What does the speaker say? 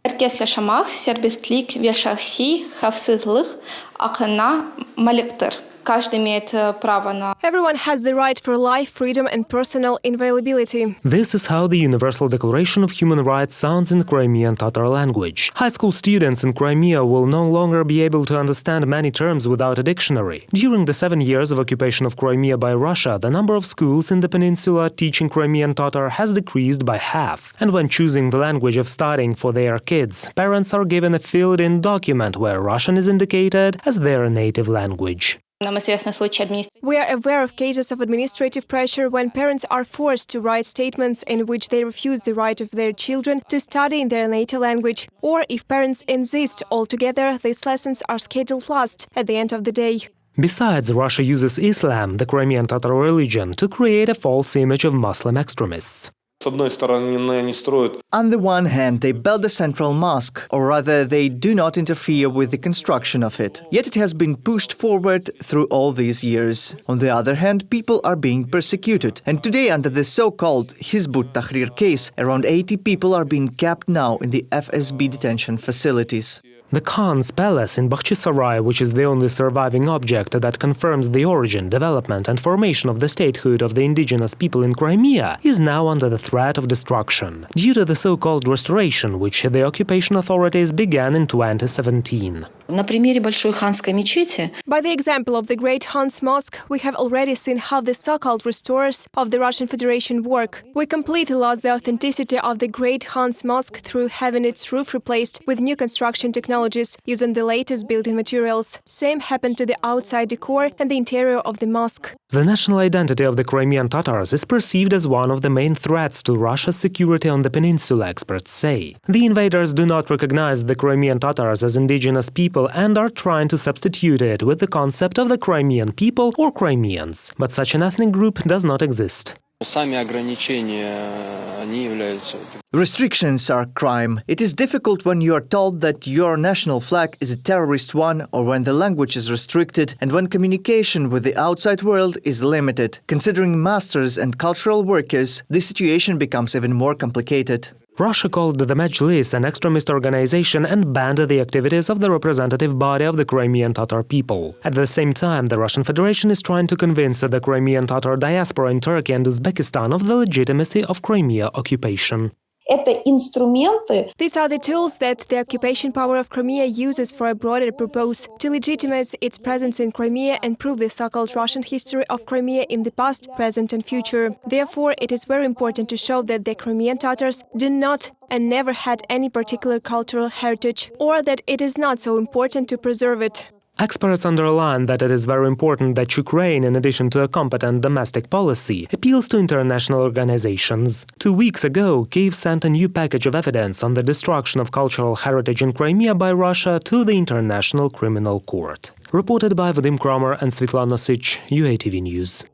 Herkes yaşamak, serbestlik ve şahsi hafsızlık hakkına maliktir. Каждый имеет право на... Everyone has the right for life, freedom and personal inviolability. This is how the Universal Declaration of Human Rights sounds in Crimean Tatar language. High school students in Crimea will no longer be able to understand many terms without a dictionary. During the 7 years of occupation of Crimea by Russia, the number of schools in the peninsula teaching Crimean Tatar has decreased by half. And when choosing the language of studying for their kids, parents are given a filled-in document where Russian is indicated as their native language. We are aware of cases of administrative pressure when parents are forced to write statements in which they refuse the right of their children to study in their native language, or if parents insist altogether, these lessons are scheduled last at the end of the day. Besides, Russia uses Islam, the Crimean Tatar religion, to create a false image of Muslim extremists. On the one hand, they build a central mosque, or rather, they do not interfere with the construction of it. Yet it has been pushed forward through all these years. On the other hand, people are being persecuted. And today, under the so-called Hizb ut-Tahrir case, around 80 people are being kept now in the FSB detention facilities. The Khan's palace in Bakhchysarai, which is the only surviving object that confirms the origin, development and formation of the statehood of the indigenous people in Crimea, is now under the threat of destruction, due to the so-called restoration, which the occupation authorities began in 2017. By the example of the Great Han's Mosque, we have already seen how the so-called restorers of the Russian Federation work. We completely lost the authenticity of the Great Han's Mosque through having its roof replaced with new construction technologies using the latest building materials. Same happened to the outside decor and the interior of the mosque. The national identity of the Crimean Tatars is perceived as one of the main threats to Russia's security on the peninsula, experts say. The invaders do not recognize the Crimean Tatars as indigenous people and are trying to substitute it with the concept of the Crimean people or Crimeans. But such an ethnic group does not exist. Restrictions are crime. It is difficult when you are told that your national flag is a terrorist one, or when the language is restricted and when communication with the outside world is limited. Considering masters and cultural workers, the situation becomes even more complicated. Russia called the Majlis an extremist organization and banned the activities of the representative body of the Crimean Tatar people. At the same time, the Russian Federation is trying to convince the Crimean Tatar diaspora in Turkey and Uzbekistan of the legitimacy of Crimea occupation. These are the tools that the occupation power of Crimea uses for a broader purpose, to legitimize its presence in Crimea and prove the so-called Russian history of Crimea in the past, present and future. Therefore, it is very important to show that the Crimean Tatars do not and never had any particular cultural heritage, or that it is not so important to preserve it. Experts underline that it is very important that Ukraine, in addition to a competent domestic policy, appeals to international organizations. 2 weeks ago, Kyiv sent a new package of evidence on the destruction of cultural heritage in Crimea by Russia to the International Criminal Court. Reported by Vadim Kramer and Svetlana Sich, UATV News.